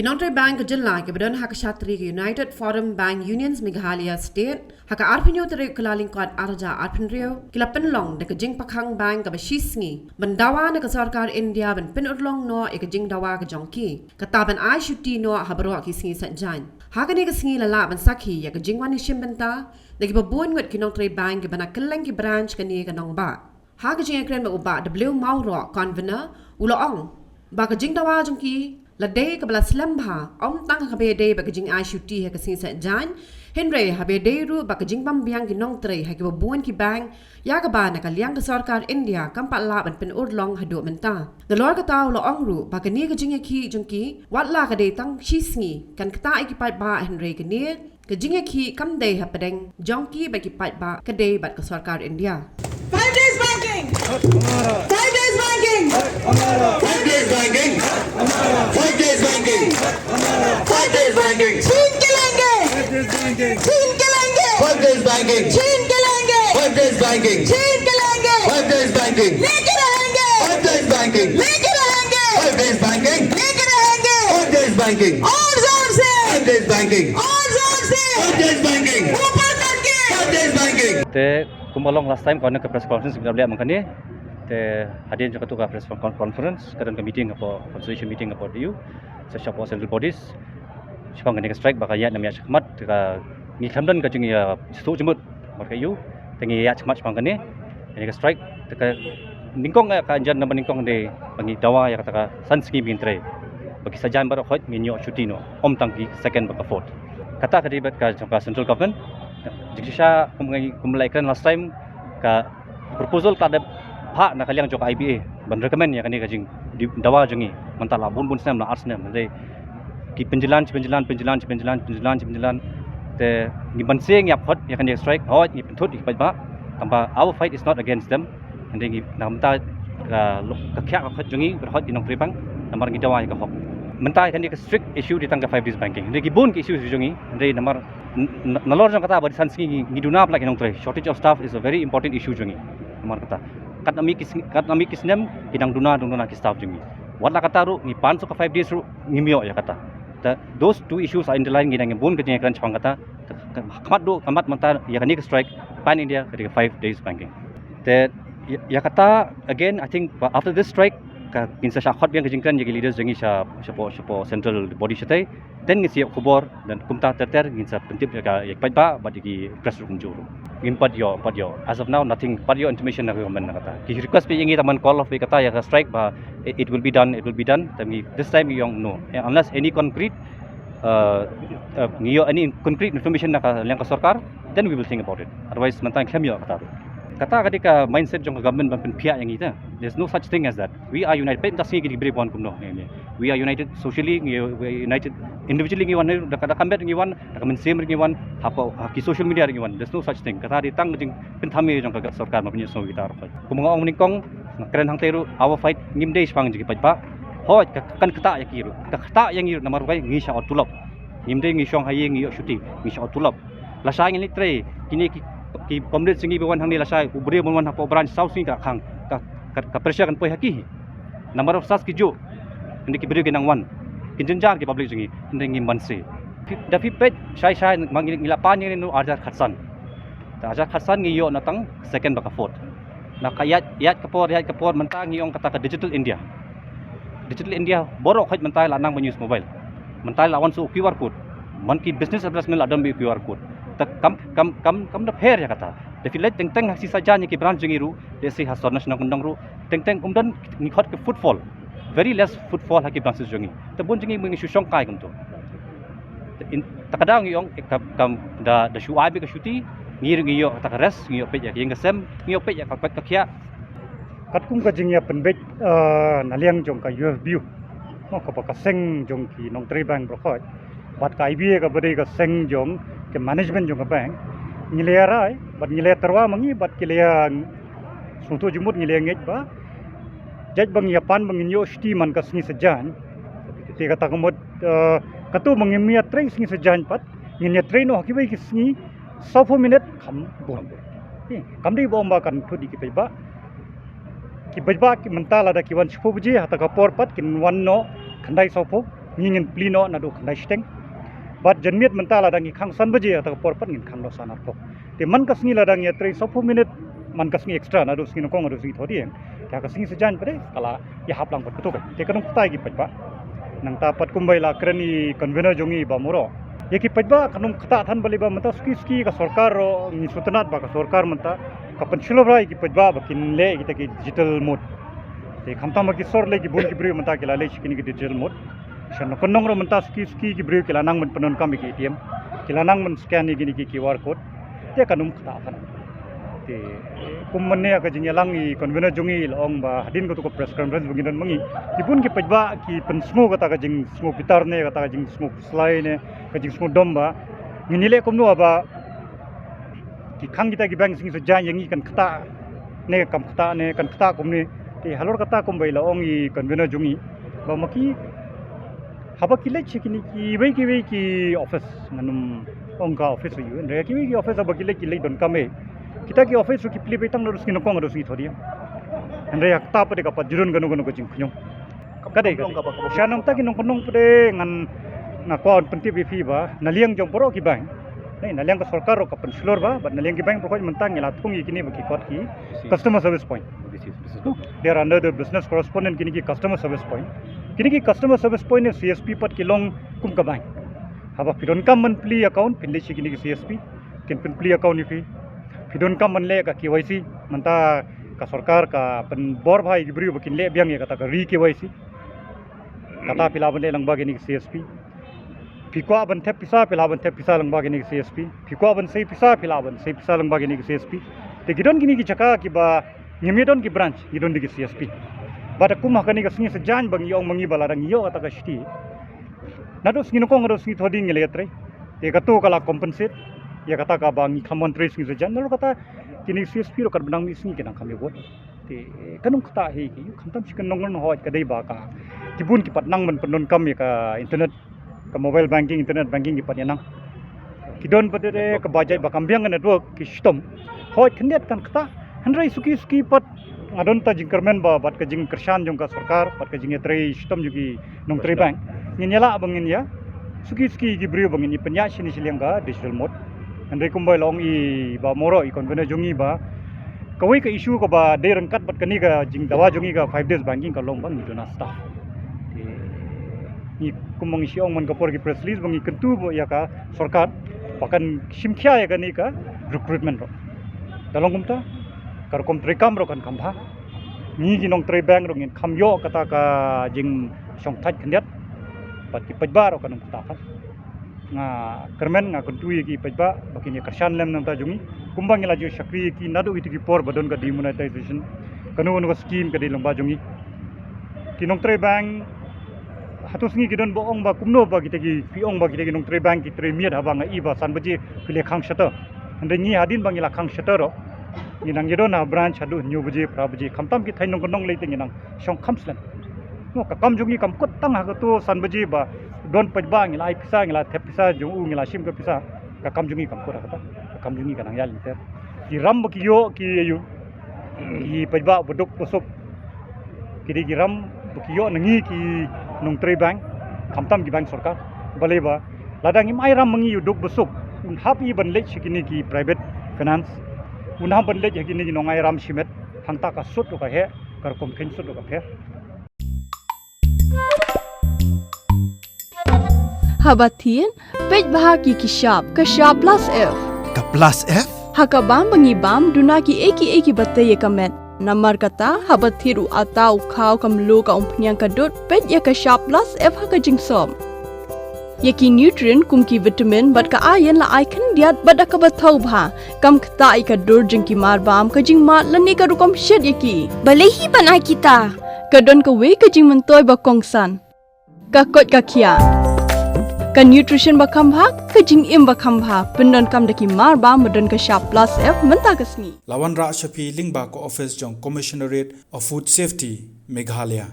Kinontre Bank Jilla ke badan hak Shatri ke United Forum Bank Unions Meghalaya State hak arpinyo tere kelaling kuat arja arpinrio kila penlong de kejing pakhang bank ke beshisngi mendawa ne ke sarkar India ben penurlong no e kejing dawa ke jongki kataban ai shuti no habro ki singi sanjan hak ne ke singi lala ben sakhi ya kejing wani shimbenta de ke babun ngot Kinontre Bank ke bana keleng ki branch ke ni ke nong ba hak kejing ekren ba uba w mauro convener uloong ba kejing dawa jongki Ladai kebala selambha om tang habede bakajing ai shuti ha kasing sa jan Henry habede ru bakajing pambiang ki nong tre ha ki babuan ki bang ya ka ba na kaliang ka sarkar India kampa la ban pen urlong hadu menta dalor ka taw lo ong ru bakani kajing ki jungki wat la ka de tang shisngi kan kata ai ki pat ba Henry ka ni kajing ki kam de ha padeng jongki ba ki pat ba ka de bat ka sarkar India 5 days banking 5 days banking 5 days banking 5 days banking 5 days banking छीन के लेंगे छीन के लेंगे 5 days banking छीन के लेंगे 5 days banking छीन के लेंगे 5 days banking लेके रहेंगे 5 days banking लेके रहेंगे 5 days banking लेके रहेंगे 5 days banking और जोर से 5 days banking और जोर से 5 days banking ऊपर करके 5 days banking te kumolong last time kau nak ke press conference kita lihat makanya te hadir juga tu ke press conference kadang ke meeting apa consultation meeting apa diu sesiapa central bodies siapa ngene ke strike bakaya namanya chakmat ka ni khamdan ka jingi su jemut marka yu tengi ya chakmat siapa ngene ini ke strike te ningkong ka anjan nama ningkong de bangi dawa ya kata ka sanski bintre bagi sajan bar khot nginyo chutino om tangki second baka fourth kata ka dibat ka central government jikisha kumulaikan last time ka proposal ka hak nak kaliang jok IBA ban recommend ya kani kajing dawa jengi mentala bun sem la arts nem de ki penjelan te ni ban seng ya phot ya kani strike ho ni penthut ki ba tamba our fight is not against them and ni namta ka kya ka khot jengi berhot di nong tribang namar ngi dawa ka hok mentai kani ka strict issue di tangga 5 days banking de ki bun ki issue jengi de namar nalor jong kata badi sanski ngi duna plak nong tre shortage of staff is a very important issue jengi namar kata kat nami kisnem hidang duna ki staff jengi wala kata ru ni 500 ka 5 days ru ngimyo ya kata those two issues are underlying ngi bun ke jeng chang kata kamat manta ya kani ke strike pan India ke 5 days banking that ya kata again I think after this strike ka kinsa syakhat biang kejingkan jadi leaders jengi syapo central body syate then ngi siap khubor dan kumta terter nginsa pentip ya pa bagi press room juru ngin padyo as of now nothing padyo information na government na kata ki request pe ingi taman call of pe kata ya strike ba it will be done tapi this time yung no unless any concrete any concrete information na yang ka sarkar then we will think about it otherwise mantang claim yo kata ketika mindset jong government ban pihak yang kita there's no such thing as that we are united pem tasngi ki beri pon kumno we are united socially we are united individually ngi wan da kambet ngi wan da men sem ngi wan apa ki social media ngi wan there's no such thing kata ditang jing pen thame jong ka sarkar ma punya so kita ro kumong ong ningkong keren hang teru our fight ngim dei spang jing pa ho kan kata ya kiru kata yang ngi namar bai ngi sha otulop ngim dei ngi shong haye ngi shuti ngi sha otulop la sa ngi tre kini ki komdet singi bewan hang ni lasai ubri bewan hapo branch south sing ka khang ka pressure kan poi haki number of sas ki jo indi ki beri genang wan kinjenjar ki public singi indi ngi manse da fi pet sai mangi ngilapan ni no ajar khatsan ngi yo natang second baka fourth na kayat kapor mentang ngi ong kata ka digital India borok haj mentai lanang use mobile mentai lawan su QR code man ki business address ngel adam bi QR code kam da pher ya kata defilet teng haksi saja ni ki branch jengiru desi hason national kundang ru teng umdan ni khot ke footfall very less footfall haki branches jengi tabun jengi mengi syong kai kum tu takadang yong kam da shu ai be ka shuti ngir ngiyo ta res ngiyo pe ya yeng sem ngiyo pe ya ka khia katkum ka jingya penbet naliang jong ka view no ka seng jong ki nong tri bang brokhot bat ka IBA ka bari ka seng jong ke management jong ka bank ngilea rai bat ngilea terwa mangi bat kilea suntu jumut ngilea ngej ba jaj bang yapan bang nyo shti man ka sngi sejan te kata komod katu mangimia train sngi sejan pat nginya train no hakibai ki sngi 100 minute kham bon kam dei bomba kan thudi ki ba ki bajba ki mentala da ki wan shupu bji hata ka por pat kin wan no khandai sopo ngin plino na do khandai steng bat janmiet mentala dangi khang san baje ata por pat ngin khang do sanar ko te man kasngi la dangi 3 minute man kasngi extra na do skin ko ngado si thodi en ta kasngi sejan pare kala ya haplang pat kutuk te kanung tai gi pat ba nang ta pat kumbai la krani convener jongi ba moro yaki pat ba kanung khata than bali ba mata ski ka sarkar ro ni sutanat ba ka sarkar manta ka panchilo bra ki pat ba kin le ki ta ki digital mode te khamta ma ki sor le ki bun ki bri manta ki la le ki digital mode shan konong ro manta ski ki bri ki la nang man panon kam ki ATM ki la nang man scan ni ki QR code te kanung khata than te kummanne ka jingyalang i convener jongi long ba hadin ko to press conference bungidan mangi kipun ki pajba ki pensmo kata ka jing smo pitar ne kata ka jing smo slide ne ka jing smo domba nginile komno aba ki khang kita ki bang sing sejan yangi kan khata ne kam khata ne kan khata komni te halor kata kombai la ong i convener jongi ba maki haba kile chikini ki ki office nganum ongka office yu ne ki office aba kile don kame kita ki office ki pli betang no skin ko ngado si thodi andre yak ta pade ka pajrun ganu ko jing khnyong kadai ka shanam ta ki nong konong pade ngan na ko penti bi fi ba naliang jong poro ki bang nei naliang ka sarkar ro ka penslor ba naliang ki bang pro mentang ngila tung ikini ba ki kot ki customer service point there under the business correspondent kini ki customer service point kini ki customer service point ne CSP pat ki long kum ka bang haba pidon kam monthly account pinle chi kini ki CSP kin monthly account ni fi pidon kam manle ka KYC manta ka sarkar ka pen bor bhai gibri bakin le biang ya kata ka re KYC kata pilaban le langba gini CSP pikwa ban thep pisa pilaban thep pisa langba gini CSP pikwa ban sei pisa pilaban sei pisa langba gini CSP te gidon gini ki chaka ki ba ngimidon ki branch gidon di CSP bata kumah kani ka singi sejan bang yong mangi bala dang yo kata ka shti nado singi ko ngado singi thodi ngile tre e gato kala compensate ya kata ka bang khamon tres ki sejan nalo kata kini CSP ro kar benang mi singi kenang kami bot te kanung kata he ki khamtam chikan nongol no hoj kadai ba ka kibun ki patnang man penon kam ya ka internet ka mobile banking internet banking ki patyanang kidon padere ka bajai ba kambiang network ki stom hoj khndet kan kata handrai suki pat adon ta jingkermen ba bat ka jing kershan jong ka sarkar bat ka jing etrei stom jugi nong trei bank nginyala bangin ya suki gi brio bangin i penya sini siliang ga digital mode andai kumbai long i ba moro i convener jongi ba kawai ka issue ko ba de rangkat bat kani ka jing dawa jongi ka 5 days banking ka long bang ni dona staff ni kumang siong man ka por ki press release bang i kentu bo ya ka sarkar pakan simkhya ya kani ka recruitment ro dalong kumta kar kom trekam ro kan kambha ni gi nong tre bank ro ngin khamyo kata ka jing song thaj khndet pat ki pajba ro kan ta fa nga kermen nga kuntui ki pajba bakini kershan lem nam ta jungi kumbang ila ju shakri ki nadu itu ki por badon ka demonetization kanu no scheme ka di lomba jungi ki nong tre bank hatus ngi kidon boong ba kumno ba kita ki fiong ba kita ki nong tre bank ki tre miat habang i ba san baji pile khang shata ande ni hadin bang ila khang shata ro ni nang yedo na branch hadu nyu baji pra baji khamtam ki thainong konong leite ngi nang shong khamslan no ka kam jungi kam kot tang ha to san baji ba don pajba ngila ai pisa ngila thep pisa jung u ngila sim ka pisa ka kam jungi kam ko kata kam jungi kanang yal inter ki ram ki yo ki yu ki pajba bodok posok ki di ram ki yo nangi ki nong tre bank khamtam ki bank sarkar baleba ladang im ai ram mangi yu dok bosok un happy ban lech kini ki private finance un ha ban lech kini ki nong ai ram simet hangta ka sut ka he kar kom khin sut ka phe Habatin, pej bahagi ki sharp plus F. Ka plus F? Hakabam bam duna ki eki batte ye kamet. Namar kata habathiru atau khau kamlu ka umpnyang kadut pej ya ka sharp plus F haka jingsom. Yaki nutrient kum ki vitamin bat ka iron la icon diat bat ka bathau bha kam kta I ka dur jing ki mar bam ka jing mat lani ka rukom shed yaki. Balehi banai kita. Kadon ka we ka jing mentoy ba kongsan. Ka kot ka kia. Ka nutrition ba khambha ka jing im ba khambha pendon kam daki mar ba modon ka sharp plus F menta ka sngi Lawan Ra Shafi Lingba ko office jong Commissionerate of Food Safety Meghalaya